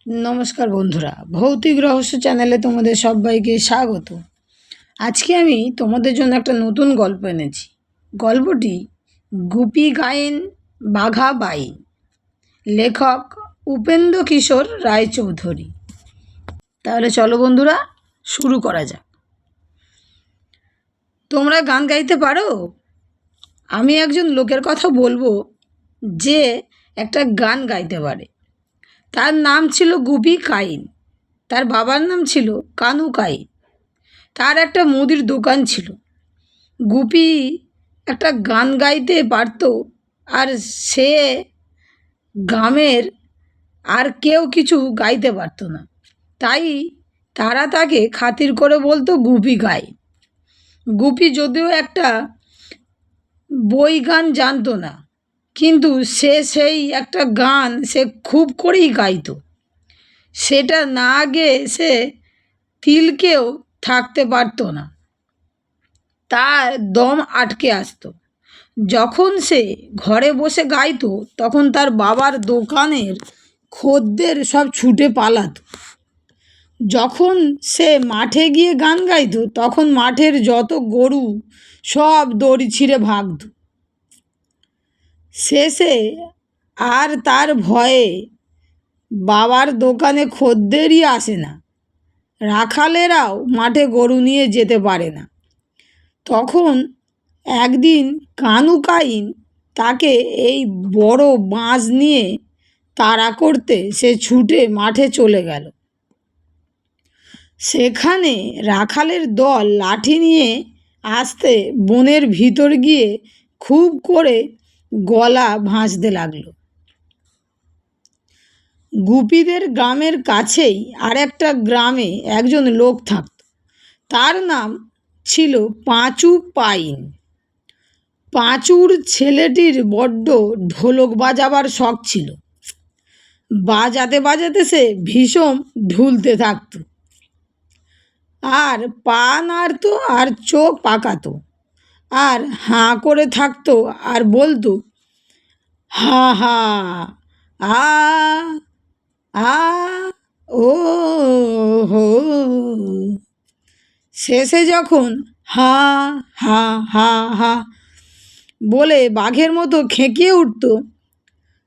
নমস্কার বন্ধুরা, ভৌতিক রহস্য চ্যানেলে তোমাদের সবাইকে স্বাগত। আজকে আমি তোমাদের জন্য একটা নতুন গল্প এনেছি। গল্পটি গুপি গায়েন বাঘা বাইন, লেখক উপেন্দ্র কিশোর রায়চৌধুরী। তাহলে চলো বন্ধুরা, শুরু করা যাক। তোমরা গান গাইতে পারো? আমি একজন লোকের কথা বলবো যে একটা গান গাইতে পারে। তার নাম ছিল গুপি কাইন। তার বাবার নাম ছিল কানু কাইন। তার একটা মুদির দোকান ছিল। গুপি একটা গান গাইতে পারত, আর সে গ্রামের আর কেউ কিছু গাইতে পারত না। তাই তারা তাকে খাতির করে বলতো গুপি গাই। গুপি যদিও একটা বই গান জানতো না, কিন্তু সে সেই একটা গান সে খুব করেই গাইতো। সেটা না গেয়ে সে তিলকেও থাকতে পারত না। তার দম আটকে আসতো। যখন সে ঘরে বসে গাইতো তখন তার বাবার দোকানের খদ্দের সব ছুটে পালাতো। যখন সে মাঠে গিয়ে গান গাইতো তখন মাঠের যত গরু সব দড়ি ছিঁড়ে ভাগত। শেষে আর তার ভয়ে বাবার দোকানে খদ্দেরই আসে না। রাখালেরাও মাঠে গরু নিয়ে যেতে পারে না। তখন একদিন কানু কাইন তাকে এই বড় বাঁশ নিয়ে তাড়া করতে সে ছুটে মাঠে চলে গেল। সেখানে রাখালের দল লাঠি নিয়ে আসতে বনের ভিতর গিয়ে খুব করে গলা ভাঁজতে লাগলো। গুপিদের গ্রামের কাছেই আর একটা গ্রামে একজন লোক থাকত। তার নাম ছিল পাঁচু পাইন। পাঁচুর ছেলেটির বড্ড ঢোলক বাজাবার শখ ছিল। বাজাতে বাজাতে সে ভীষণ ঢুলতে থাকত, আর পা নাড়ত আর চোখ পাকাতো, আর হাঁ করে থাকতো আর বলতো হা হা আ আ ও হো। শেষে যখন হা হা হা হা বলে বাঘের মতো খেঁকিয়ে উঠত,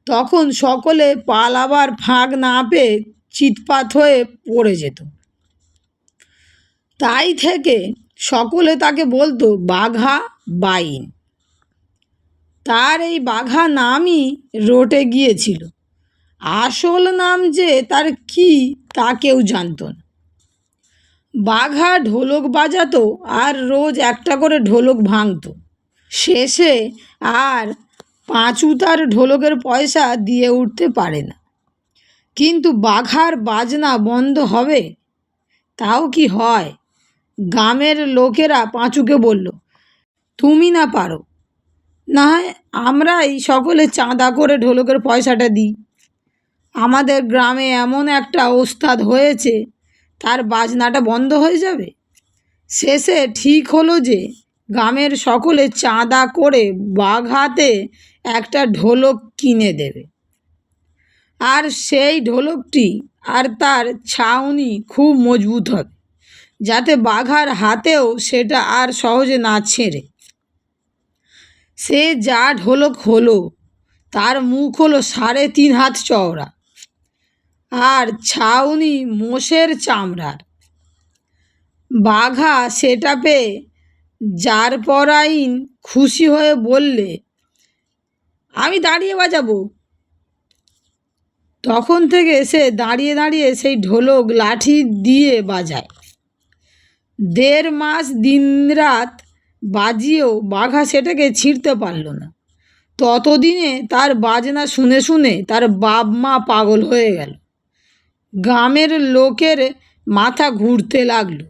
তখন সকলে পালাবার ফাঁক না পেয়ে চিৎপাত হয়ে পড়ে যেত। তাই থেকে সকলে তাকে বলতো বাঘা বাইন। তার এই বাঘা নামই রটে গিয়েছিল। আসল নাম যে তার কি তা কেউ জানত না। বাঘা ঢোলক বাজাতো আর রোজ একটা করে ঢোলক ভাঙত। শেষে আর পাঁচু তার ঢোলকের পয়সা দিয়ে উঠতে পারে না। কিন্তু বাঘার বাজনা বন্ধ হবে? তাও কি হয়? গ্রামের লোকেরা পাঁচুকে বলল, তুমি না পারো, না হয় আমরাই সকলে চাঁদা করে ঢোলকের পয়সাটা দিই। আমাদের গ্রামে এমন একটা ওস্তাদ হয়েছে, তার বাজনাটা বন্ধ হয়ে যাবে। শেষে ঠিক হলো যে গ্রামের সকলে চাঁদা করে বাঘাতে একটা ঢোলক কিনে দেবে। আর সেই ঢোলকটি আর তার ছাউনি খুব মজবুত হবে, যাতে বাঘার হাতেও সেটা আর সহজে না ছেড়ে। সে যা ঢোলক হলো, তার মুখ হলো 3.5 হাত চওড়া, আর ছাউনি মোষের চামড়ার। বাঘা সেটা পেয়ে জারপরাইন খুশি হয়ে বললে, আমি দাঁড়িয়ে বাজাবো। তখন থেকে সে দাঁড়িয়ে দাঁড়িয়ে সেই ঢোলক লাঠি দিয়ে বাজায়। 1.5 মাস দিনরাত বাজিয়েও বাঘা সেটাকে ছিঁড়তে পারল না। ততদিনে তার বাজনা শুনে শুনে তার বাপ মা পাগল হয়ে গেল। গ্রামের লোকের মাথা ঘুরতে লাগলো।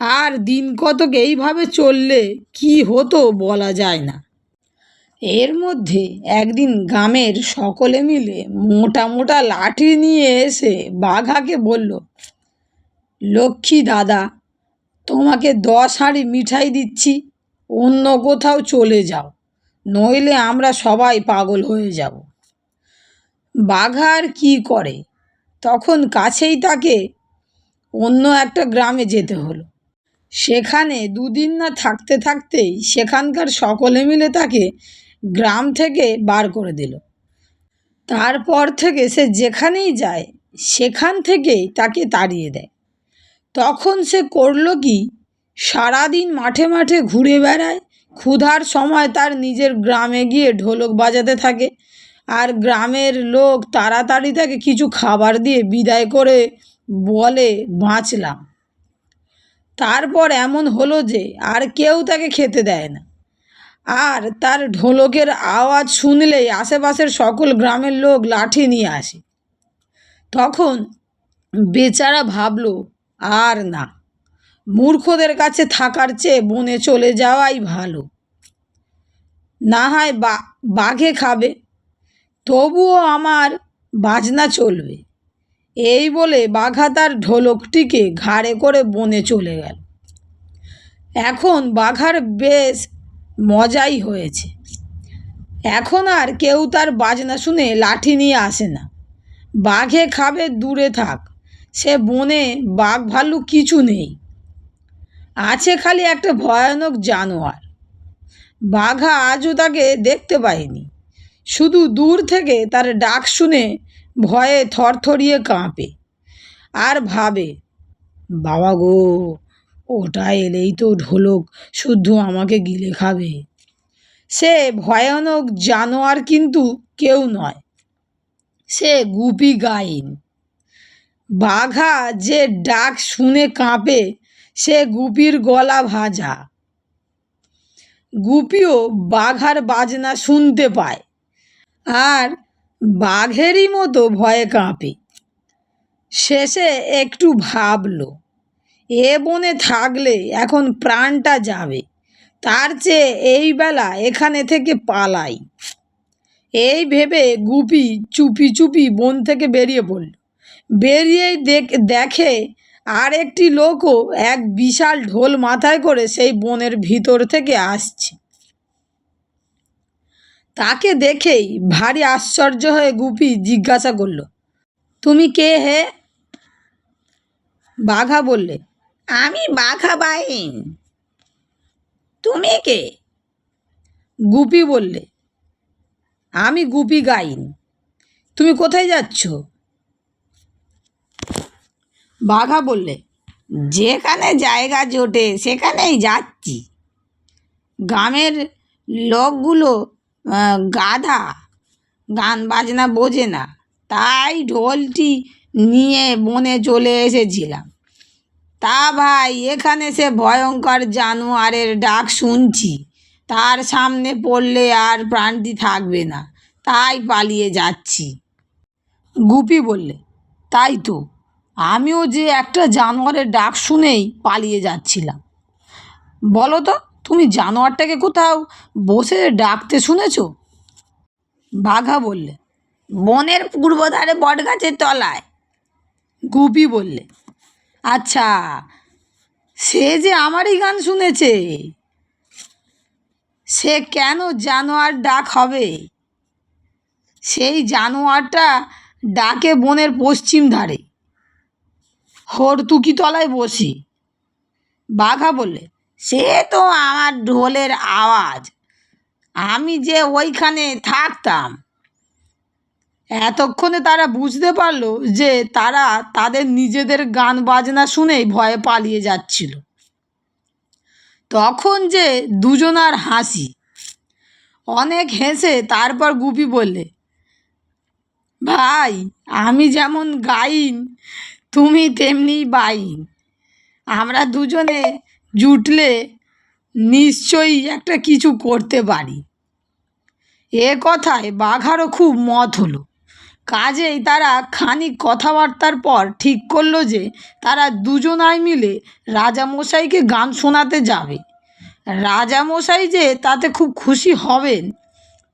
আর দিন কতক এইভাবে চললে কি হতো বলা যায় না। এর মধ্যে একদিন গ্রামের সকলে মিলে মোটা মোটা লাঠি নিয়ে এসে বাঘাকে বলল, লক্ষ্মী দাদা, তোমাকে 10 হাঁড়ি মিঠাই দিচ্ছি, অন্য কোথাও চলে যাও, নইলে আমরা সবাই পাগল হয়ে যাব। বাঘা আর কী করে, তখন কাছেই তাকে অন্য একটা গ্রামে যেতে হলো। সেখানে দুদিন না থাকতে থাকতেই সেখানকার সকলে মিলে তাকে গ্রাম থেকে বার করে দিল। তারপর থেকে সে যেখানেই যায় সেখান থেকেই তাকে তাড়িয়ে দেয়। তখন সে করল কি, সারাদিন মাঠে মাঠে ঘুরে বেড়ায়। ক্ষুধার সময় তার নিজের গ্রামে গিয়ে ঢোলক বাজাতে থাকে, আর গ্রামের লোক তাড়াতাড়ি তাকে কিছু খাবার দিয়ে বিদায় করে বলে বাঁচলাম। তারপর এমন হলো যে আর কেউ তাকে খেতে দেয় না, আর তার ঢোলকের আওয়াজ শুনলেই আশেপাশের সকল গ্রামের লোক লাঠি নিয়ে আসে। তখন বেচারা ভাবল, আর না, মূর্খদের কাছে থাকার চেয়ে বনে চলে যাওয়াই ভালো, না হয় বাঘে খাবে, তবুও আমার বাজনা চলবে। এই বলে বাঘা তার ঢোলকটিকে ঘাড়ে করে বনে চলে গেল। এখন বাঘার বেশ মজাই হয়েছে। এখন আর কেউ তার বাজনা শুনে লাঠি নিয়ে আসে না। বাঘে খাবে দূরে থাক, সে বনে বাঘ ভাল্লুক কিছু নেই, আছে খালি একটা ভয়ানক জানোয়ার। বাঘা আজও তাকে দেখতে পায়নি, শুধু দূর থেকে তার ডাক শুনে ভয়ে থরথরিয়ে কাঁপে আর ভাবে, বাবা গো, ওটা এলেই তো ঢোলক শুদ্ধ আমাকে গিলে খাবে। সে ভয়ানক জানোয়ার কিন্তু কেউ নয়, সে গুপি গাইন। বাঘা যে ডাক শুনে কাঁপে সে গুপির গলা ভাজা। গুপিও বাঘার বাজনা শুনতে পায় আর বাঘেরই মতো ভয়ে কাঁপে। শেষে একটু ভাবল, এ বনে থাকলে এখন প্রাণটা যাবে, তার চেয়ে এই বেলা এখানে থেকে পালাই। এই ভেবে গুপি চুপি চুপি বন থেকে বেরিয়ে পড়ল। বেরিয়েই দেখে আর একটি লোকও এক বিশাল ঢোল মাথায় করে সেই বনের ভিতর থেকে আসছে। তাকে দেখেই ভারী আশ্চর্য হয়ে গুপি জিজ্ঞাসা করল, তুমি কে হে? বাঘা বললে, আমি বাঘা বাইন। তুমি কে? গুপি বললে, আমি গুপি গাইন। তুমি কোথায় যাচ্ছ? বাঘা বললে, যেখানে জায়গা জোটে সেখানেই যাচ্ছি। গ্রামের লোকগুলো গাধা, গান বাজনা বোঝে না, তাই ঢোলটি নিয়ে বনে চলে এসেছিলাম। তা ভাই, এখানে সে ভয়ঙ্কর জানোয়ারের ডাক শুনছি, তার সামনে পড়লে আর প্রাণটি থাকবে না, তাই পালিয়ে যাচ্ছি। গুপি বললে, তাই তো, আমিও যে একটা জানোয়ারের ডাক শুনেই পালিয়ে যাচ্ছিলাম। বলো তো, তুমি জানোয়ারটাকে কোথাও বসে ডাকতে শুনেছ? বাঘা বললে, বনের পূর্ব ধারে বটগাছের তলায়। গুপি বললে, আচ্ছা, সে যে আমারই গান শুনেছে। সে কেন জানোয়ার ডাক হবে? সেই জানোয়ারটা ডাকে বনের পশ্চিম ধারে, হরতুকি তলায় বসি। বাঘা বললে, সে তো আমার ঢোলের আওয়াজ, আমি যে ওইখানে থাকতাম। এতক্ষণে তারা বুঝতে পারলো যে তারা তাদের নিজেদের গান বাজনা শুনেই ভয়ে পালিয়ে যাচ্ছিল। তখন যে দুজনার হাসি, অনেক হেসে তারপর গুপি বললে, ভাই, আমি যেমন গাইন তুমি তেমনি বাইন, আমরা দুজনে জুটলে নিশ্চয়ই একটা কিছু করতে পারি। এ কথায় বাঘারও খুব মত হলো। কাজেই তারা খানিক কথাবার্তার পর ঠিক করলো যে তারা দুজনাই মিলে রাজামশাইকে গান শোনাতে যাবে। রাজামশাই যে তাতে খুব খুশি হবেন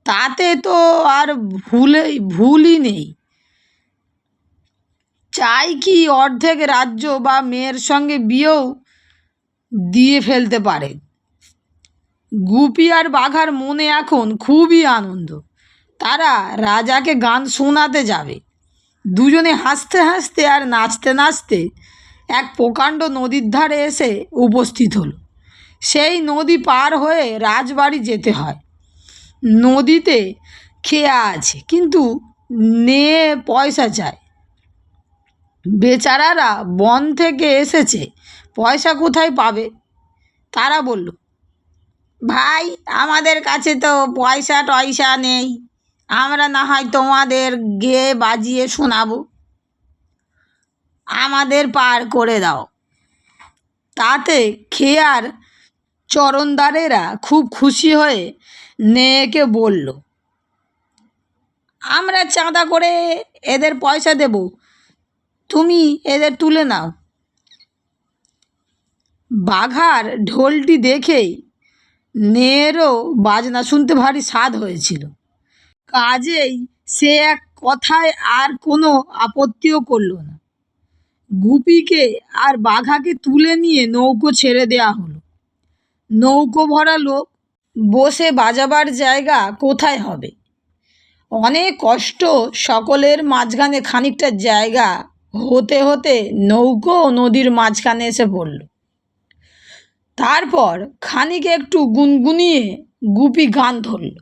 তাতে তো আর ভুলই নেই। চাই কি অর্ধেক রাজ্য বা মেয়ের সঙ্গে বিয়েও দিয়ে ফেলতে পারে। গুপি আর বাঘার মনে এখন খুবই আনন্দ, তারা রাজাকে গান শোনাতে যাবে। দুজনে হাসতে হাসতে আর নাচতে নাচতে এক প্রকাণ্ড নদীর ধারে এসে উপস্থিত হলো। সেই নদী পার হয়ে রাজবাড়ি যেতে হয়। নদীতে খেয়া আছে, কিন্তু নিয়ে পয়সা চায়। বেচারারা বন থেকে এসেছে, পয়সা কোথায় পাবে? তারা বলল, ভাই, আমাদের কাছে তো পয়সা টয়সা নেই, আমরা না হয় তোমাদের গেয়ে বাজিয়ে শোনাবো, আমাদের পার করে দাও। তাতে খেয়ার চরণদারেরা খুব খুশি হয়ে নেয়েকে বলল, আমরা চাঁদা করে এদের পয়সা দেব, তুমি এদের তুলে নাও। বাঘার ঢোলটি দেখেই নেয়েরও বাজনা শুনতে ভারী স্বাদ হয়েছিল, কাজেই সে এক কথায় আর কোনো আপত্তিও করল না। গুপিকে আর বাঘাকে তুলে নিয়ে নৌকো ছেড়ে দেয়া হলো। নৌকো ভরা লোক, বসে বাজাবার জায়গা কোথায় হবে? অনেক কষ্ট, সকলের মাঝখানে খানিকটা জায়গা হতে হতে নৌকো নদীর মাঝখানে এসে পড়ল। তারপর খানিক একটু গুনগুনিয়ে গুপি গান ধরল।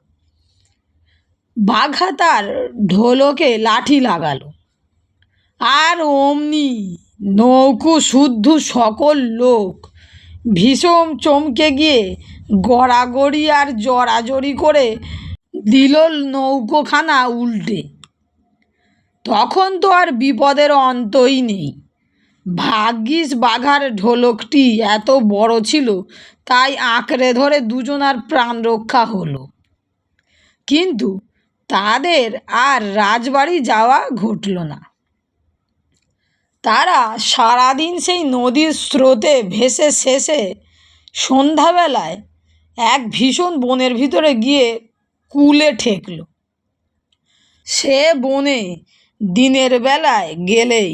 বাঘা তার ঢোলকে লাঠি লাগালো, আর অমনি নৌকো শুদ্ধ সকল লোক ভীষণ চমকে গিয়ে গড়াগড়ি আর জড়াজড়ি করে দিল নৌকোখানা উল্টে। তখন তো আর বিপদের অন্তই নেই। ভাগ্যিস বাঘার ঢোলকটি এত বড় ছিল, তাই আঁকড়ে ধরে দুজনার প্রাণ রক্ষা হলো। কিন্তু তাদের আর রাজবাড়ি যাওয়া ঘটল না। তারা সারাদিন সেই নদীর স্রোতে ভেসে শেষে সন্ধ্যাবেলায় এক ভীষণ বনের ভিতরে গিয়ে কূলে ঠেকল। সে বনে দিনের বেলায় গেলেই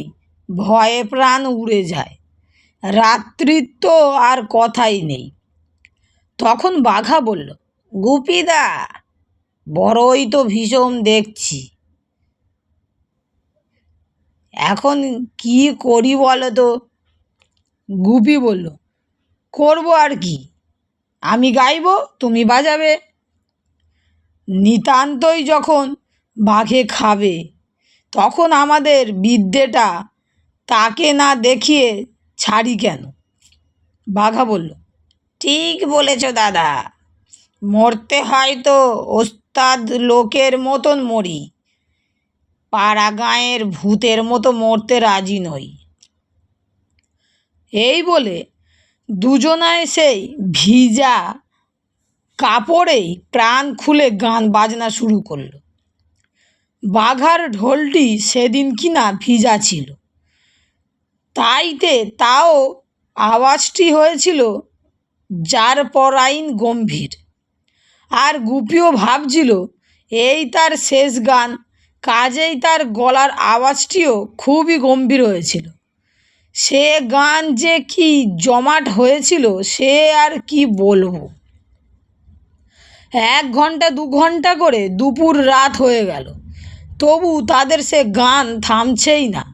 ভয়ে প্রাণ উড়ে যায়, রাত্রির তো আর কথাই নেই। তখন বাঘা বলল, গুপিদা, বড়ই তো ভীষণ দেখছি, এখন কি করি বলো তো? গুপি বলল, করবো আর কি, আমি গাইব, তুমি বাজাবে। নিতান্তই যখন বাঘে খাবে, তখন আমাদের বিদ্যেটা তাকে না দেখিয়ে ছাড়ি কেন? বাঘা বলল, ঠিক বলেছ দাদা, মরতে হয় তো ওস্তাদ লোকের মতন মরি, পাড়া গাঁয়ের ভূতের মতো মরতে রাজি নই। এই বলে দুজনায় সেই ভিজা কাপড়েই প্রাণ খুলে গান বাজনা শুরু করলো। বাঘার ঢোলটি সেদিন কিনা ভিজা ছিল, তাও আওয়াজটি হয়েছিল যার পরাইন গম্ভীর। আর গুপিও ভাবছিল এই তার শেষ গান, কাজেই তার গলার আওয়াজটিও খুবই গম্ভীর হয়েছিল। সে গান যে কি জমাট হয়েছিল সে আর কি বলবো। 1 ঘন্টা 2 ঘন্টা করে দুপুর রাত হয়ে গেল, তবু তাদের সে গান থামছেই না।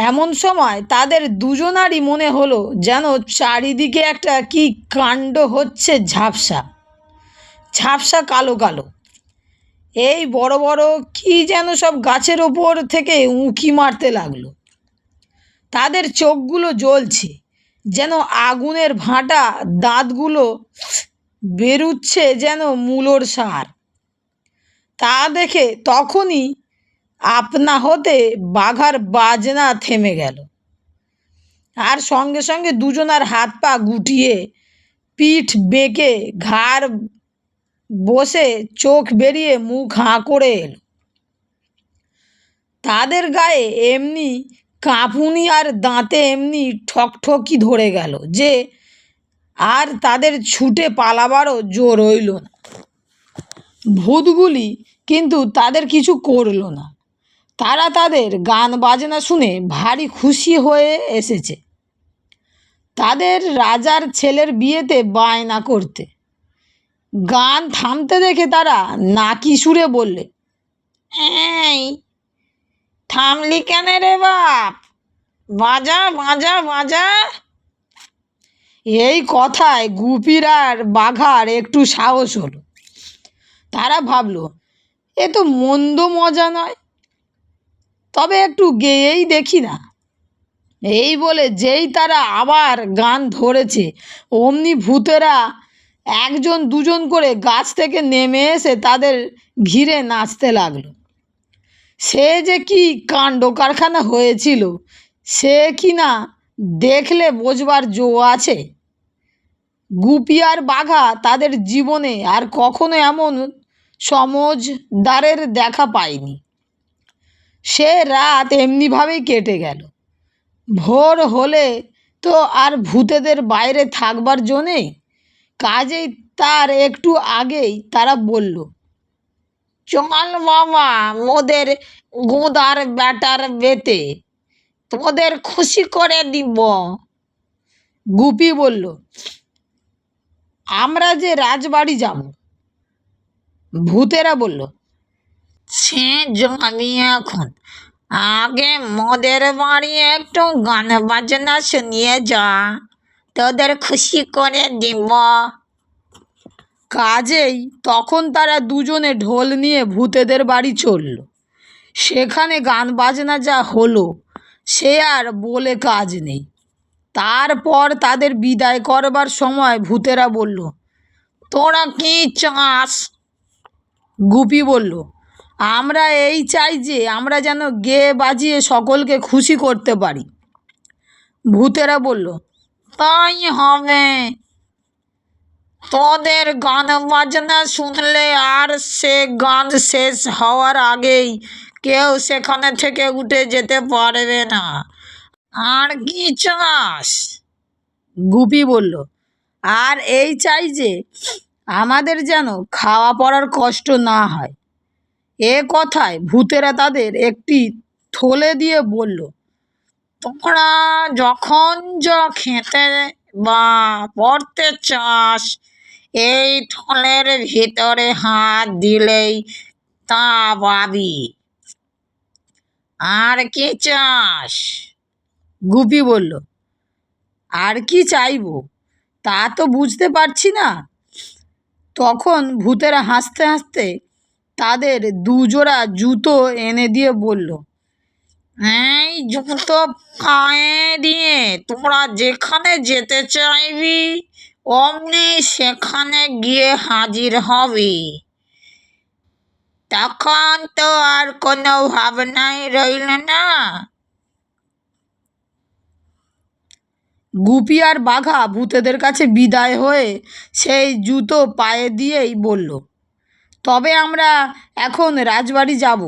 এমন সময় তাদের দুজনারই মনে হলো যেন চারিদিকে একটা কি কাণ্ড হচ্ছে, ঝাপসা ঝাপসা কালো কালো। এই বড় বড় কি যেন সব গাছের ওপর থেকে উঁকি মারতে লাগলো। তাদের চোখগুলো জ্বলছে, যেন আগুনের ভাঁটা, দাঁতগুলো বেরুচ্ছে যেন মূলোর সার। তা দেখে তখনই আপনা হতে বাঘার বাজনা থেমে গেল, আর সঙ্গে সঙ্গে দুজনার হাত পা গুটিয়ে পিঠ বেঁকে ঘাড় বসে চোখ বেরিয়ে মুখ হাঁ করে এলো। তাদের গায়ে এমনি কাঁপুনি আর দাঁতে এমনি ঠকঠকি ধরে গেল যে আর তাদের ছুটে পালাবারও জোর রইল না। ভূতগুলি কিন্তু তাদের কিছু করল না। তারা তাদের গান বাজনা শুনে ভারী খুশি হয়ে এসেছে তাদের রাজার ছেলের বিয়েতে বায়না করতে। গান থামতে দেখে তারা নাকি সুরে বললে, এই থামলি কেন রে বাপ? বাজা বাজা বাজা। এই কথায় গুপির আর বাঘার একটু সাহস হলো। তারা ভাবলো এ তো মন্দ মজা নয়, তবে একটু গেয়েই দেখি না। এই বলে যেই তারা আবার গান ধরেছে, অমনি ভূতেরা একজন দুজন করে গাছ থেকে নেমে এসে তাদের ঘিরে নাচতে লাগলো। সে যে কি কাণ্ড কারখানা হয়েছিল সে কি না দেখলে বোঝবার জো আছে। গুপি আর বাঘা তাদের জীবনে আর কখনো এমন সমজদারের দেখা পায়নি। সে রাত এমনিভাবেই কেটে গেল। ভোর হলে তো আর ভূতেদের বাইরে থাকবার জো নেই, কাজেই তার একটু আগেই তারা বলল, চল বাবা, মোদের গোদার ব্যাটার বেতে তোদের খুশি করে দিব। গুপি বলল, আমরা যে রাজবাড়ি যাব। ভূতেরা বলল, সে যাবি এখন, আগে মোদের বাড়ি একটু গান বাজনা শুনিয়ে যা, তোদের খুশি করে দিব। কাজেই তখন তারা দুজনে ঢোল নিয়ে ভূতেদের বাড়ি চলল। সেখানে গান বাজনা যা হলো সে আর বলে কাজ নেই। তারপর তাদের বিদায় করবার সময় ভূতেরা বলল, তোরা কি চাস? গুপি বলল, আমরা এই চাই যে আমরা যেন গেয়ে বাজিয়ে সকলকে খুশি করতে পারি। ভূতেরা বলল, তাই হবে। তোদের গান বাজনা শুনলে আর সে গান শেষ হওয়ার আগেই কেউ সেখানে থেকে উঠে যেতে পারবে না। আর কি চাস? গুপি বলল, আর এই চাই যে আমাদের যেন খাওয়া পড়ার কষ্ট না হয়। এ কথায় ভূতেরা তাদের একটি থলে দিয়ে বলল, তোমরা যখন যা খেতে বা পড়তে চাস, এই থলের ভিতরে হাত দিলেই তা পাবি। আর কি চাস? গুপি বলল, আর কি চাইবো তা তো বুঝতে পারছি না। তখন ভূতেরা হাসতে হাসতে তাদের দুজোড়া জুতো এনে দিয়ে বলল, এই জুতো পায়ে দিয়ে তোমরা যেখানে যেতে চাইবি অমনি সেখানে গিয়ে হাজির হবি। তখন তো আর কোনো ভাবনাই রইল না। গুপি আর বাঘা ভূতেদের কাছে বিদায় হয়ে সেই জুতো পায়ে দিয়েই বলল, তবে আমরা এখন রাজবাড়ি যাব।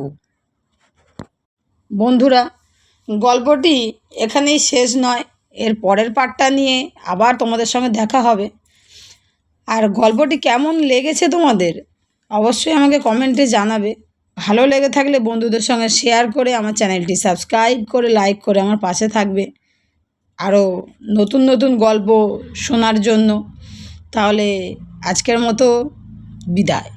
বন্ধুরা, গল্পটি এখানেই শেষ নয়, এর পরের পার্টটা নিয়ে আবার তোমাদের সঙ্গে দেখা হবে। আর গল্পটি কেমন লেগেছে তোমাদের অবশ্যই আমাকে কমেন্টে জানাবে। ভালো লেগে থাকলে বন্ধুদের সঙ্গে শেয়ার করে আমার চ্যানেলটি সাবস্ক্রাইব করে লাইক করে আমার পাশে থাকবে আরও নতুন নতুন গল্প শোনার জন্য। তাহলে আজকের মতো বিদায়।